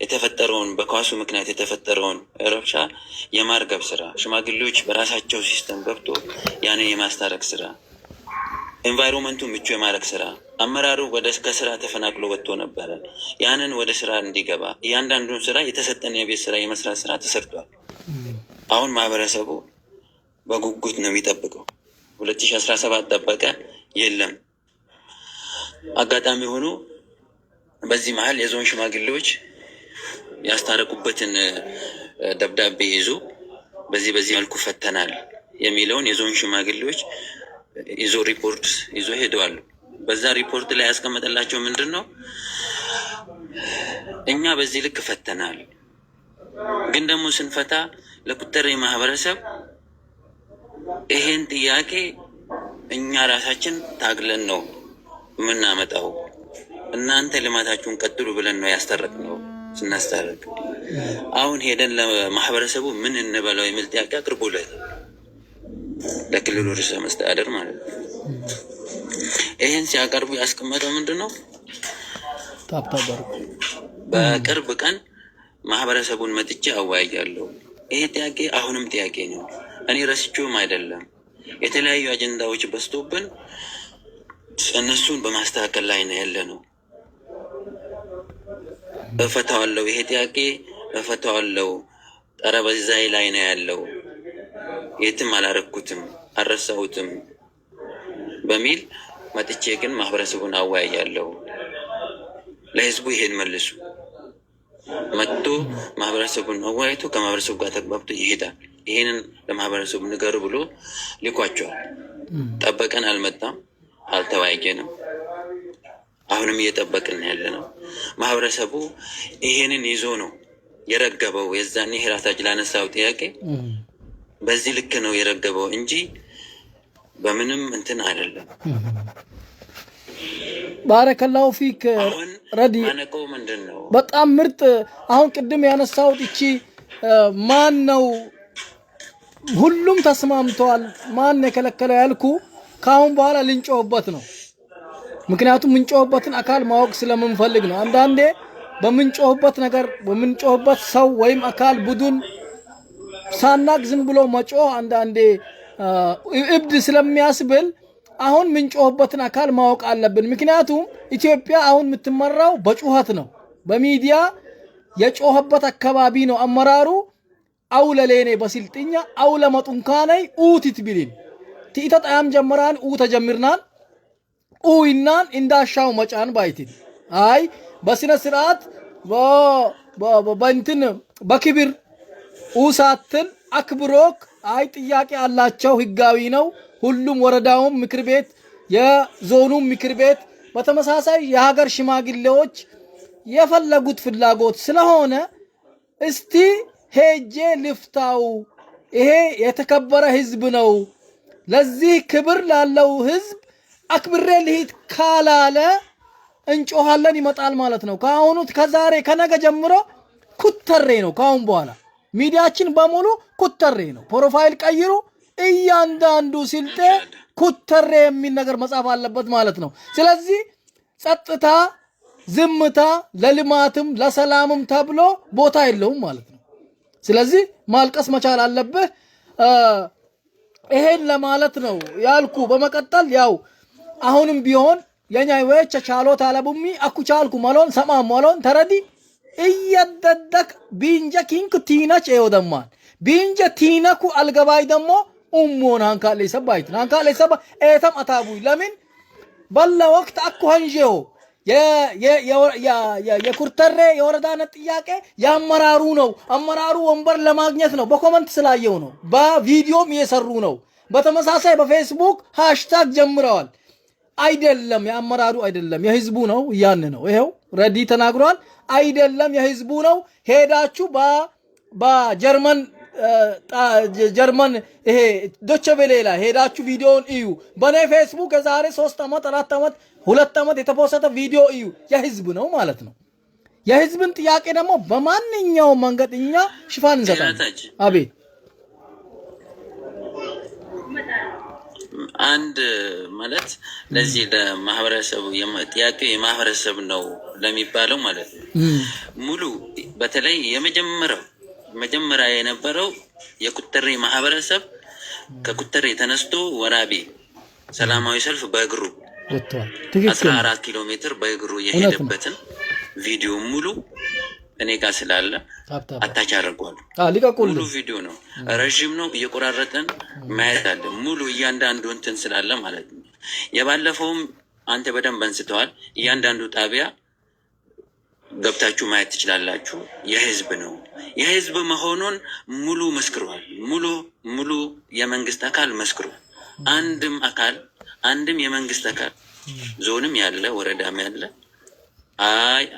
የተፈጠረውን በኳሱ ምክንያት የተፈጠረውን ረብሻ የማርገብ ስራ ሽማግሌዎች በራሳቸው ሲስተም ገብቶ ያንን የማስታረቅ ስራ፣ ኤንቫይሮንመንቱ ምቹ የማድረግ ስራ፣ አመራሩ ከስራ ተፈናቅሎ ወጥቶ ነበረ። ያንን ወደ ስራ እንዲገባ እያንዳንዱን ስራ የተሰጠን የቤት ስራ የመስራት ስራ ተሰርቷል። አሁን ማህበረሰቡ በጉጉት ነው የሚጠብቀው። 2017 ጠበቀ፣ የለም። አጋጣሚ ሆኖ በዚህ መሀል የዞን ሽማግሌዎች ያስታረቁበትን ደብዳቤ ይዞ በዚህ መልኩ ፈተናል የሚለውን የዞን ሽማግሌዎች ይዞ ሪፖርት ይዞ ሄደዋል። በዛ ሪፖርት ላይ ያስቀመጠላቸው ምንድን ነው? እኛ በዚህ ልክ ፈተናል፣ ግን ደግሞ ስንፈታ ለቁጠሬ ማህበረሰብ ይሄን ጥያቄ እኛ ራሳችን ታግለን ነው የምናመጣው፣ እናንተ ልማታችሁን ቀጥሉ ብለን ነው ያስታረቅነው። ስናስታረቅ አሁን ሄደን ለማህበረሰቡ ምን እንበለው የሚል ጥያቄ አቅርቦለት ለክልሉ ርዕሰ መስተዳድር ማለት ነው። ይህን ሲያቀርቡ ያስቀመጠው ምንድን ነው? በቅርብ ቀን ማህበረሰቡን መጥቼ አወያያለሁ። ይሄ ጥያቄ አሁንም ጥያቄ ነው። እኔ ረስቼውም አይደለም። የተለያዩ አጀንዳዎች በዝቶብን እነሱን በማስተካከል ላይ ነው ያለ ነው። እፈታዋለሁ፣ ይሄ ጥያቄ እፈታዋለሁ፣ ጠረጴዛዬ ላይ ነው ያለው፣ የትም አላረኩትም፣ አልረሳሁትም በሚል መጥቼ ግን ማህበረሰቡን አወያያለሁ። ለህዝቡ ይሄን መልሱ መጥቶ ማህበረሰቡን አወያይቶ ከማህበረሰቡ ጋር ተግባብቶ ይሄዳል። ይሄንን ለማህበረሰቡ ንገሩ ብሎ ልኳቸዋል። ጠበቀን፣ አልመጣም፣ አልተወያየንም። አሁንም እየጠበቅን ያለ ነው። ማህበረሰቡ ይሄንን ይዞ ነው የረገበው። የዛኔ ሄራታጅ ላነሳው ጥያቄ በዚህ ልክ ነው የረገበው እንጂ በምንም እንትን አይደለም። ባረከላሁ ፊክ ረዲ። ማነቆው ምንድን ነው? በጣም ምርጥ። አሁን ቅድም ያነሳሁት እቺ ማን ነው ሁሉም ተስማምተዋል፣ ማን የከለከለ ያልኩ ካሁን በኋላ ልንጮህበት ነው። ምክንያቱም ምንጮህበትን አካል ማወቅ ስለምንፈልግ ነው። አንዳንዴ በምንጮህበት ነገር በምንጮህበት ሰው ወይም አካል ቡድን ሳናቅ ዝም ብሎ መጮህ አንዳንዴ እብድ ስለሚያስብል አሁን ምንጮህበትን አካል ማወቅ አለብን። ምክንያቱም ኢትዮጵያ አሁን የምትመራው በጩኸት ነው። በሚዲያ የጮህበት አካባቢ ነው አመራሩ አውለሌኔ በስልጥኛ አውለ መጡንካነይ ኡቲት ቢሊን ቲኢተ ጣያም ጀመራን ተጀምርናን ኡይናን እንዳሻው መጫን ባይቲን አይ በስነ ስርዓት በእንትን በክብር ኡሳትን አክብሮክ አይ ጥያቄ አላቸው፣ ህጋዊ ነው። ሁሉም ወረዳውም ምክር ቤት የዞኑም ምክር ቤት በተመሳሳይ የሀገር ሽማግሌዎች የፈለጉት ፍላጎት ስለሆነ እስቲ ሄጄ ልፍታው ይሄ የተከበረ ህዝብ ነው ለዚህ ክብር ላለው ህዝብ አክብሬ ልሂድ ካላለ እንጮሃለን ይመጣል ማለት ነው ካሁኑ ከዛሬ ከነገ ጀምሮ ኩተሬ ነው ካሁን በኋላ ሚዲያችን በሙሉ ኩተሬ ነው ፕሮፋይል ቀይሩ እያንዳንዱ ስልጤ ኩተሬ የሚል ነገር መጻፍ አለበት ማለት ነው ስለዚህ ጸጥታ ዝምታ ለልማትም ለሰላምም ተብሎ ቦታ የለውም ማለት ነው ስለዚህ ማልቀስ መቻል አለበት ይሄን ለማለት ነው ያልኩ በመቀጠል ያው አሁንም ቢሆን የኛ ወይቸ ቻሎት አለቡሚ አኩቻልኩ ማሎን ሰማም ማሎን ተረዲ እየደደክ ቢንጀ ኪንኩ ቲናች ኤወደማን ቢንጀ ቲናኩ አልገባይ ደሞ ኡሞን አንካለ ሰባይት አንካለ ሰባ ኤተም አታቡ ለምን በላ ወቅት አኩ አንጀው የኩርተሬ የወረዳነ ጥያቄ ያመራሩ ነው አመራሩ ወንበር ለማግኘት ነው በኮሜንት ስላየው ነው በቪዲዮም እየሰሩ ነው በተመሳሳይ በፌስቡክ ሃሽታግ ጀምረዋል አይደለም ያመራሩ አይደለም የህዝቡ ነው ያን ነው ይሄው ረዲ ተናግሯል አይደለም የህዝቡ ነው ሄዳችሁ በጀርመን ይሄ ዶቼ ቬለ ላይ ሄዳችሁ ቪዲዮን እዩ በኔ ፌስቡክ የዛሬ 3 አመት 4 አመት 2 አመት የተፖሰተ ቪዲዮ እዩ የህዝብ ነው ማለት ነው የህዝብን ጥያቄ ደግሞ በማንኛው መንገድ እኛ ሽፋን እንሰጣለን አቤት አንድ ማለት ለዚህ ለማህበረሰቡ ጥያቄ የማህበረሰብ ነው ለሚባለው ማለት ነው ሙሉ በተለይ መጀመሪያ የነበረው የኩተሬ ማህበረሰብ ከኩተሬ ተነስቶ ወራቤ ሰላማዊ ሰልፍ በእግሩ 14 ኪሎ ሜትር በእግሩ የሄደበትን ቪዲዮ ሙሉ እኔ ጋር ስላለ አታች አድርጓል ሙሉ ቪዲዮ ነው ረጅም ነው እየቆራረጠን ማየት አለ ሙሉ እያንዳንዱ እንትን ስላለ ማለት ነው የባለፈውም አንተ በደንብ አንስተዋል እያንዳንዱ ጣቢያ ገብታችሁ ማየት ትችላላችሁ የህዝብ ነው የህዝብ መሆኑን ሙሉ መስክሯል ሙሉ የመንግስት አካል መስክሯል አንድም የመንግስት አካል ዞንም ያለ ወረዳም ያለ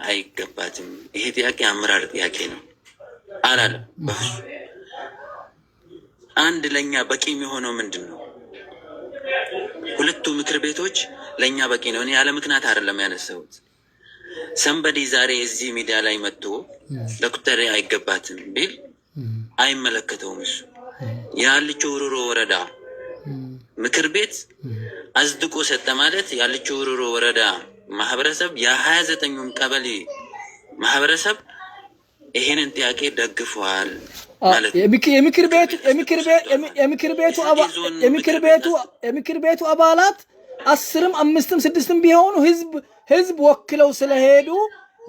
አይገባትም ይሄ ጥያቄ አመራር ጥያቄ ነው አላለም በፍጹም አንድ ለኛ በቂ የሚሆነው ምንድነው ሁለቱ ምክር ቤቶች ለኛ በቂ ነው እኔ ያለ ምክንያት አይደለም ያነሳሁት ሰንበዲ ዛሬ እዚህ ሚዲያ ላይ መጥቶ ለኩተሬ አይገባትም ቢል አይመለከተውም እሱ ያልቹ ውሩሮ ወረዳ ምክር ቤት አዝድቆ ሰጠ ማለት ያልቹ ውሩሮ ወረዳ ማህበረሰብ የ29ኙም ቀበሌ ማህበረሰብ ይሄንን ጥያቄ ደግፏል ማለት የምክር ቤቱ አባላት 10ም 5ም 6ም ቢሆኑ ህዝብ ወክለው ስለሄዱ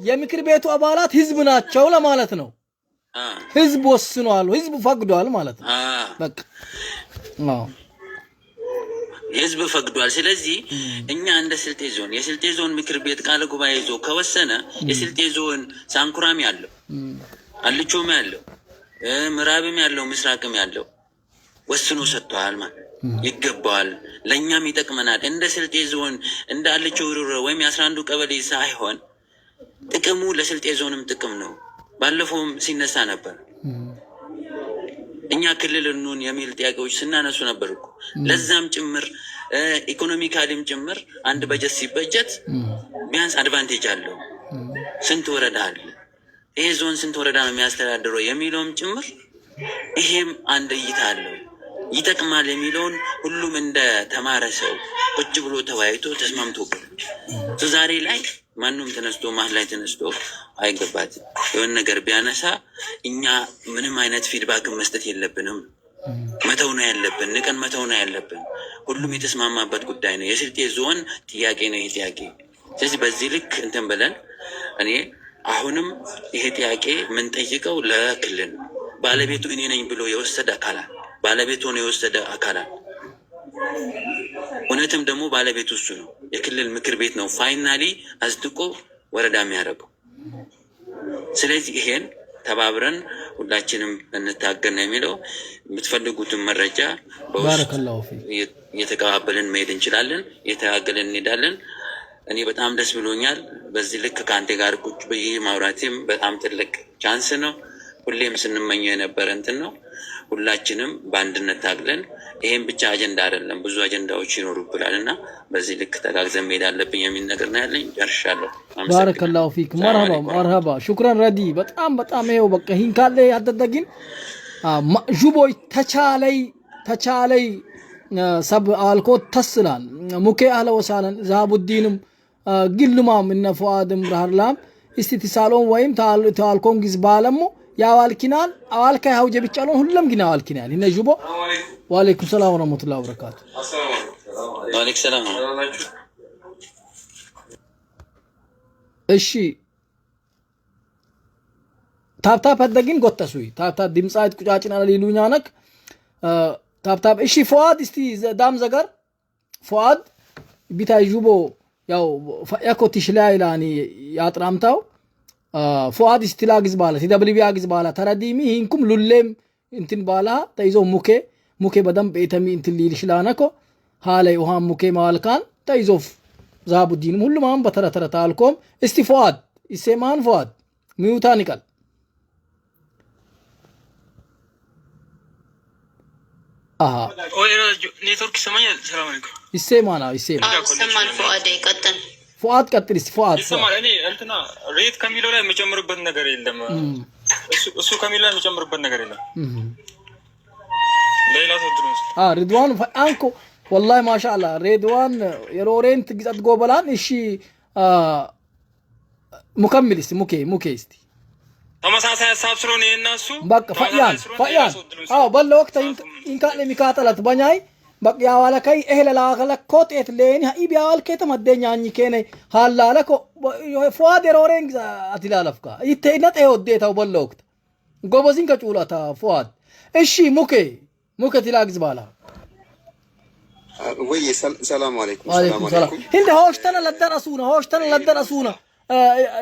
የምክር ቤቱ አባላት ህዝብ ናቸው ለማለት ነው ህዝብ ወስኗል ህዝብ ፈቅዷል ማለት ነው በቃ ህዝብ ፈቅዷል ስለዚህ እኛ እንደ ስልጤ ዞን የስልጤ ዞን ምክር ቤት ቃል ጉባኤ ይዞ ከወሰነ የስልጤ ዞን ሳንኩራም ያለው አልቾም ያለው ምዕራብም ያለው ምስራቅም ያለው ወስኖ ሰጥቷል ማለት ይገባዋል ለኛም ይጠቅመናል እንደ ስልጤ ዞን እንደ አልቾ ውሩሮ ወይም የ11ዱ ቀበሌ ሳይሆን ጥቅሙ ለስልጤ ዞንም ጥቅም ነው ባለፈውም ሲነሳ ነበር እኛ ክልል እንሁን የሚል ጥያቄዎች ስናነሱ ነበርኩ ለዛም ጭምር ኢኮኖሚካሊም ጭምር አንድ በጀት ሲበጀት ቢያንስ አድቫንቴጅ አለው ስንት ወረዳ አለ ይሄ ዞን ስንት ወረዳ ነው የሚያስተዳድረው የሚለውም ጭምር ይሄም አንድ እይታ አለው ይጠቅማል የሚለውን ሁሉም እንደ ተማረ ሰው ቁጭ ብሎ ተወያይቶ ተስማምቶበት ዛሬ ላይ ማንንም ተነስቶ መሀል ላይ ተነስቶ አይገባትም የሆነ ነገር ቢያነሳ እኛ ምንም አይነት ፊድባክ መስጠት የለብንም መተው ነው ያለብን ንቀን መተው ነው ያለብን ሁሉም የተስማማበት ጉዳይ ነው የስልጤ ዞን ጥያቄ ነው ይሄ ጥያቄ ስለዚህ በዚህ ልክ እንትን ብለን እኔ አሁንም ይሄ ጥያቄ ምን ጠይቀው ለክልል ባለቤቱ እኔ ነኝ ብሎ የወሰደ አካላት ባለቤቱ ነው የወሰደ አካላት እውነትም ደግሞ ባለቤቱ እሱ ነው የክልል ምክር ቤት ነው ፋይናሊ አዝድቆ ወረዳ የሚያደርገው ስለዚህ ይሄን ተባብረን ሁላችንም እንታገል ነው የሚለው የምትፈልጉትን መረጃ በውስጥ የተቀባበልን መሄድ እንችላለን የተጋገልን እንሄዳለን እኔ በጣም ደስ ብሎኛል። በዚህ ልክ ከአንተ ጋር ቁጭ ብዬ ማውራቴም በጣም ትልቅ ቻንስ ነው። ሁሌም ስንመኘው የነበረ እንትን ነው። ሁላችንም በአንድነት ታግለን ይሄን ብቻ አጀንዳ አይደለም ብዙ አጀንዳዎች ይኖሩብናል እና በዚህ ልክ ተጋግዘን መሄድ አለብኝ የሚል ነገር ነው ያለኝ። ጨርሻለሁ። ባረከላሁ ፊክ። መርሃባ ሹክራን ረዲ። በጣም ይኸው በቃ ይህን ካለ ያደደግን ጁቦይ ተቻለይ ሰብ አልኮ ተስላል ሙኬ አህለ ወሳለን ዛቡዲንም ግልማም እነ ፉአድም ብራህላም እስቲሳሎን ወይም ታልኮን ግዝ ባለሞ ያዋልኪናል አዋልካ ያውጀ ብቻሎን ሁሉም ግን አዋልኪናል እነ ጁቦ ወአለይኩም ሰላም ወራህመቱላሂ ወበረካቱ። ወአለይኩም ሰላም። እሺ ታብታብ አደግን ጎተሱይ ታብታብ ድምጻት ቁጫጭና ለሊሉኛ ነክ ታብታብ እሺ ፉአድ እስቲ ዳም ዘገር ፉአድ ቢታይ ጁቦ ያው ያኮቲሽ ላይ ላኒ ያጥራምታው ፉአድ እስቲ ላግዝ ባላ ሲደብሊቢ አግዝ ባላ ተረዲሚ ሂንኩም ሉሌም እንትን ባላ ተይዞ ሙኬ በደም ቤተሚ እንትን ሊልሽላነኮ ሃላይ ውሃ ሙኬ ማልካን ተይዞ ዛቡዲን ሁሉም አሁን በተረተረታ አልኮም እስቲ ፉአድ ይሰማን ፉአድ ሚውታን ይቀል ኔትወርክ ይሰማኛል። ሰላም አለይኩም ይሰማና ይሰማል። ፉአድ ይቀጥል። ፉአድ ቀጥል እስቲ ፉአድ ይሰማል። እኔ እንትና ሬት ከሚለው ላይ የምጨምርበት ነገር የለም። እሱ ከሚለው ላይ የምጨምርበት ነገር የለም። ሌላ ተድሩስ ሪድዋን አንኮ والله ما شاء الله ريدوان يرورنت قد قبلان إشي مكمل استي موكي استي ተመሳሳይ ሐሳብ ስለሆነ የናሱ በቃ ፈያን በለ ወቅት ኢንካለ ሚካተላት ባኛይ በቃ ያዋለከይ እህለ ላከለኮት እትሌኒ ሀይብ ያዋልከ ተመደኛኝ ከኔ ሃላለኮ ፉአድ ሮሬንግ አትላለፍካ ይተይነት ወዴታው በለ ወቅት ጎበዚን ከጩላታ ፉአድ እሺ ሙኬ ትላግዝ ባላ ወይ ሰላም አለይኩም ሰላም እንደ ሆሽተና ለደረሱና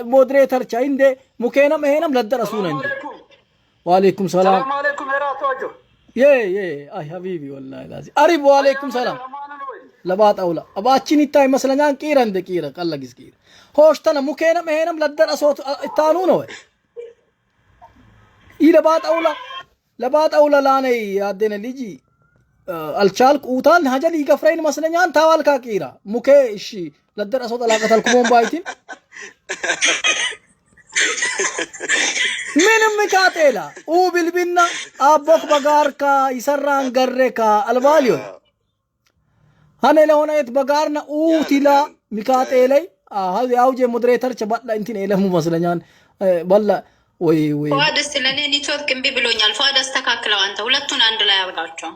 مودريتر چاينده مكينا مهينم لدرسونا عندي وعليكم سلام السلام عليكم هراتوجو يي اي حبيبي والله لازم اريب وعليكم سلام لبات اولا اباچني تاي مثلا كيرند كير قلغس كير هوشتنا مكينا مهينم لدرسوت تانو نو اي لبات اولا لاني يادنا ليجي الچالك اوتال هاجل يغفرين مثلا تاوال كا كيرا مكي شي لدرسوت علاقتكم بايتين ምንም ካቴላ ኡብልብና አቦክ በጋርካ ይሰራን ገረካ አልባሊዮ ሀኔ ለሆነት በጋርና ኡቲላ ሚካቴላይ ያውጀ ሞዴሬተር ቸባላ እንትን የለሙ መስለኛን በላ ወይ ፉአድ ስለኔ ኔትወርክ እምቢ ብሎኛል። ፉአድ አስተካክለው አንተ ሁለቱን አንድ ላይ አርጋቸው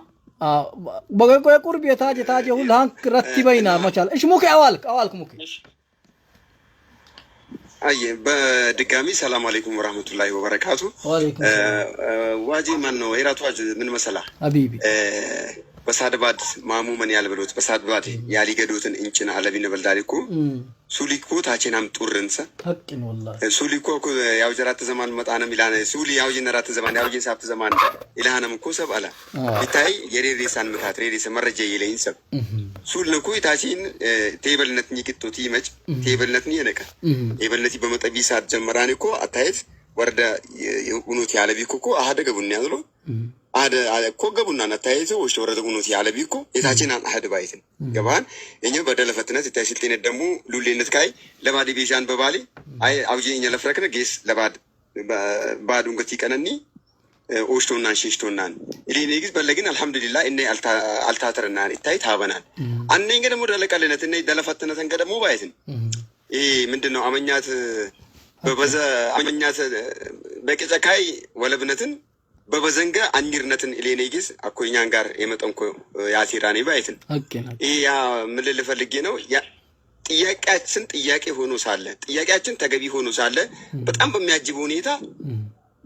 በገቆ ቁርብ የታጀ ሁላን ረትበይና መቻል እሺ ሙኬ አዋልክ ሙኬ አይ በድጋሚ ሰላም አለይኩም ወራህመቱላሂ ወበረካቱ። ዋጂ ማን ነው ሄራቱ ዋጅ ምን መሰላ ሀቢቢ በሳድባድ ማሙ ምን ያልብሎት በሳድባድ ያሊገዱትን እንጭና አለቢነ በልዳሊኩ ሱሊኩ ታቼናም ጡርንሰ ሐቅን ወላሂ ሱሊኩ ያው ጀራት ዘማን መጣነም ይላነ ሱሊ ያው ጀነራት ዘማን ያው ጀሳፍት ዘማን ይላነም እኮ ሰብ አላ ይታይ የሬሬሳን ምታት ሬሬሰ መረጃ ይለኝ ሰብ ሱልነኩ ታቺን ቴብልነት ንቂቶቲ መጭ ቴብልነት ንየነቀ ቴብልነቲ በመጠቢ ሰዓት ጀመራን እኮ አታየት ወርደ የኡኑት ያለቢኩ እኮ አሃደ ገቡን ያዝሎ አደ እኮ ገቡና ነታየቱ ወሽ ወረደ ኡኑት ያለቢኩ የታቺን አሃደ ባይትን ገባን እኛ በደለፈትነት ታይሽልቴነ ደሙ ሉሌነት ካይ ለባዲ ቢጃን በባሊ አይ አውጂኛ ለፍረክነ ጌስ ለባድ ባዱን ገቲ ቀነኒ ኦሽቶናን ሺሽቶናን ኢሊኔግስ በለግን አልহামዱሊላህ እኔ አልታተርናን ይታይ ታበናል አንኔ እንገደሞ ደለቀለነት እኔ ደለፈትነት እንገደሞ ባይትን ይሄ ምንድነው አመኛት በበዘ አመኛት በቀጨካይ ወለብነትን በበዘንገ አንይርነትን ኢሊኔግስ አኮኛን ጋር የመጠንኮ ያሲራኔ ባይትን ያ ምን ልፈልጌ ነው ጥያቄያችን ጥያቄ ሆኖ ሳለ ጥያቄያችን ተገቢ ሆኖ ሳለ በጣም በሚያጅብ ሁኔታ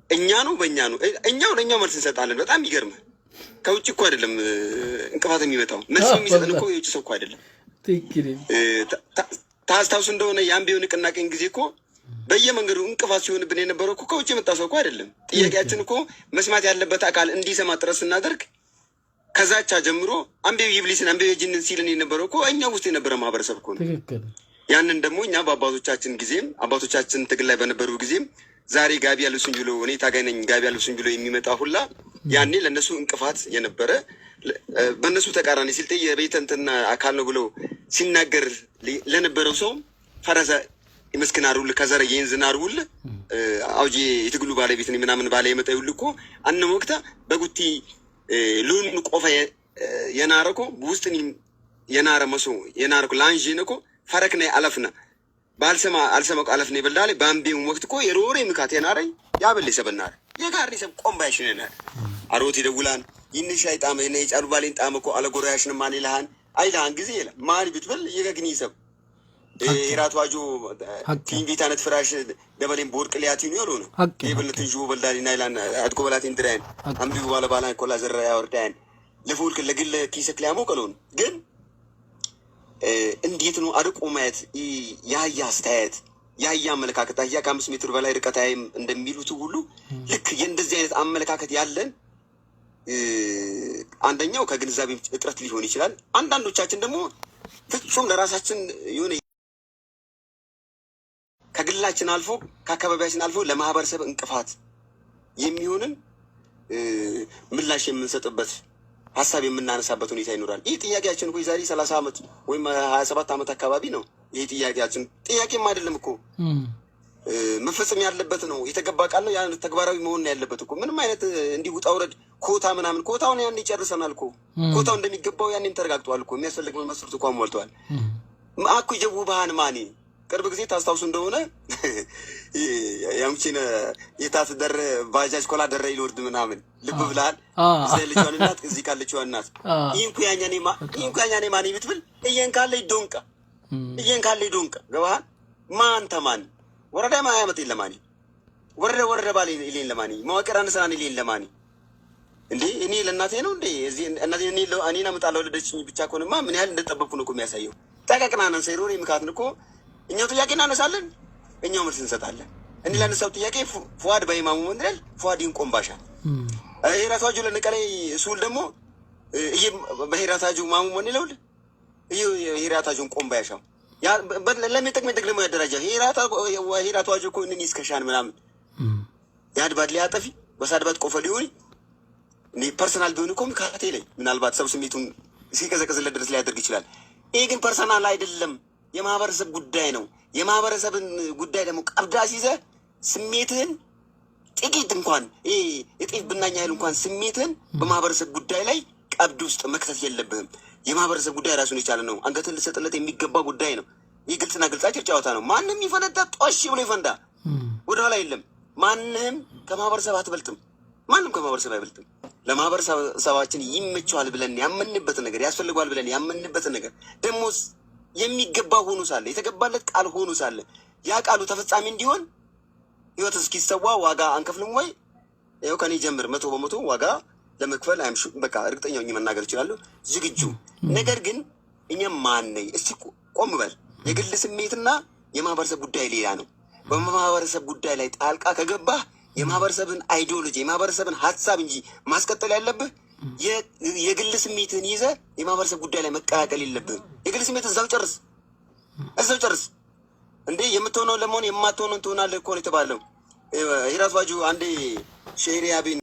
እኛ ነው በእኛ ነው እኛው ለኛው መልስ እንሰጣለን። በጣም ይገርማል። ከውጭ እኮ አይደለም እንቅፋት የሚመጣው መልስ የሚሰጠን እኮ የውጭ ሰው እኮ አይደለም። ታስታውሱ እንደሆነ የአምቢው ንቅናቄን ጊዜ እኮ በየመንገዱ እንቅፋት ሲሆንብን የነበረው እኮ ከውጭ የመጣ ሰው እኮ አይደለም። ጥያቄያችን እኮ መስማት ያለበት አካል እንዲሰማ ጥረት ስናደርግ ከዛቻ ጀምሮ አምቢው ይብሊስን አምቢው ጂንን ሲልን የነበረው እኮ እኛ ውስጥ የነበረ ማህበረሰብ እኮ ነው። ያንን ደግሞ እኛ በአባቶቻችን ጊዜም አባቶቻችን ትግል ላይ በነበሩ ጊዜም ዛሬ ጋቢ ያልብሱኝ ብሎ እኔ ታጋይ ነኝ ጋቢ ያልብሱኝ ብሎ የሚመጣ ሁላ ያኔ ለነሱ እንቅፋት የነበረ በነሱ ተቃራኒ ስልጤ የቤተ እንትን አካል ነው ብሎ ሲናገር ለነበረው ሰው ፈረሰ ይመስክናሩል ከዘረ የንዝናሩል አውጂ የትግሉ ባለቤት ነኝ ምናምን ባለ የመጣው ልኮ አነ ወቅታ በጉቲ ሉን ቆፈ የናረኮ ውስጥኒ የናረ መሶ የናረኮ ላንጂነኮ ፈረክነ አለፍና ባልሰማ አልሰማው አለፍነ ይበላል ባምቢም ወቅት እኮ የሮሬ ምካት የናረኝ ያበል ይሰበናል የጋሪ ሰብ ቆምባይሽነና አሮት ይደውላን ይንሽ አይጣመ እኔ ይጫሉ ባሌን ጣመኮ አለጎራያሽን ማን ይልሃን አይልሃን ጊዜ ይላ ማን ብትበል የገግኒ ሰብ ኢራቱ አጆ ኪንጊታነት ፍራሽ ደበሌን ቦርቅ ሊያቲኑ ያለው ነው የበለትን ጁ በልዳሊና ይላን አጥቆ በላቲን ድራን አምቢው ባለ ባላን ኮላ ዘራ ያወርዳን ለፎልክ ለግል ኪሰክ ሊያሞቀሉን ግን እንዴት ነው አርቆ ማየት ያያ አስተያየት ያያ አመለካከት ያያ ከ5 ሜትር በላይ ርቀት አይም እንደሚሉት ሁሉ ልክ የእንደዚህ አይነት አመለካከት ያለን አንደኛው ከግንዛቤ እጥረት ሊሆን ይችላል። አንዳንዶቻችን ደግሞ ፍጹም ለራሳችን የሆነ ከግላችን አልፎ ከአካባቢያችን አልፎ ለማህበረሰብ እንቅፋት የሚሆንን ምላሽ የምንሰጥበት ሀሳብ የምናነሳበት ሁኔታ ይኖራል። ይህ ጥያቄያችን እኮ ዛሬ 30 ዓመት ወይም 27 ዓመት አካባቢ ነው። ይህ ጥያቄያችን ጥያቄም አይደለም እኮ መፈጸም ያለበት ነው። የተገባ ቃል ነው። ያን ተግባራዊ መሆን ያለበት እኮ ምንም አይነት እንዲህ ውጣ ውረድ ኮታ ምናምን ኮታውን ያን ይጨርሰናል እኮ ኮታው እንደሚገባው ያንን ተረጋግጧል እኮ የሚያስፈልግ መስፈርት እኮ ሞልቷል። ማኩ ጀቡ ባህን ማኒ ቅርብ ጊዜ ታስታውሱ እንደሆነ ያምቺን የታት ደረ ባጃጅ ኮላ ደረ ይልወርድ ምናምን ልብ ብላል ዘይልቻን እናት እዚህ ካለችው እናት ይንኩያኛኔ ማኒ ብትብል እየን ካለ ይዶንቃ እየን ካለ ይዶንቃ ገባህ ማን ተማን ወረዳ ማያመት ይለማኒ ወረደ ባለ ይሌን ለማኒ መዋቅር አንሰናን ይሌን ለማኒ እንዴ እኔ ለእናቴ ነው እንዴ እዚህ እናቴ እኔና መጣለው ለደችኝ ብቻ ኮንማ ምን ያህል እንደተጠበቅኩ ነው የሚያሳየው። ታቃቅናናን ሰይሮሪ ምካትን እኮ እኛው ጥያቄ እናነሳለን፣ እኛው መልስ እንሰጣለን። እንዴ ለነሳው ጥያቄ ፉአድ በኢማሙ ወንድል ፉአድ ይንቆምባሻል ሄራታጁ ለነቀሌ ሱል ደግሞ ይሄ በሄራታጁ ማሙ ወንድል ይሄ ሄራታጁን ቆምባያሻው ያ ለምን ደግሞ ያደረጃ ሄራታጁ እኮ እነኒ እስከሻን ምናምን ያድባድ ሊያጠፊ በሳድባት ቆፈ ሊሆን እኔ ፐርሰናል ቢሆን እኮ ምካቴ ላይ ምናልባት ሰብ ስሜቱን ሲቀዘቅዝለት ድረስ ሊያደርግ ይችላል። ይሄ ግን ፐርሰናል አይደለም፣ የማህበረሰብ ጉዳይ ነው። የማህበረሰብን ጉዳይ ደግሞ ቀብዳስ ይዘህ ስሜትህን ጥቂት እንኳን የጤፍ ብናኛ ያህል እንኳን ስሜትህን በማህበረሰብ ጉዳይ ላይ ቀብድ ውስጥ መክተት የለብህም። የማህበረሰብ ጉዳይ ራሱን የቻለ ነው። አንገትን ልሰጥለት የሚገባ ጉዳይ ነው። ይህ ግልጽና ግልጽ አጭር ጨዋታ ነው። ማንም ይፈነዳ ጦሽ ብሎ ይፈንዳ፣ ወደኋላ የለም። ማንም ከማህበረሰብ አትበልጥም። ማንም ከማህበረሰብ አይበልጥም። ለማህበረሰባችን ይመቸዋል ብለን ያመንበትን ነገር ያስፈልገዋል ብለን ያመንበትን ነገር ደግሞ የሚገባ ሆኖ ሳለ የተገባለት ቃል ሆኖ ሳለ ያ ቃሉ ተፈጻሚ እንዲሆን ህይወት እስኪሰዋ ዋጋ አንከፍልም ወይ? ይኸው ከኔ ጀምር 100% ዋጋ ለመክፈል አይምሹ በቃ እርግጠኛ ሆኜ መናገር እችላለሁ፣ ዝግጁ። ነገር ግን እኛም ማን ነኝ እስቲ ቆም በል። የግል ስሜትና የማህበረሰብ ጉዳይ ሌላ ነው። በማህበረሰብ ጉዳይ ላይ ጣልቃ ከገባህ የማህበረሰብን አይዲዮሎጂ የማህበረሰብን ሀሳብ እንጂ ማስቀጠል ያለብህ የግል ስሜትን ይዘህ የማህበረሰብ ጉዳይ ላይ መቀላቀል የለብህም። የግል ስሜት እዛው ጨርስ እንዴ። የምትሆነው ለመሆን የማትሆነውን ትሆናለህ እኮ ነው የተባለው። ሂራቱ ባጁ አንዴ ሼሪያቢን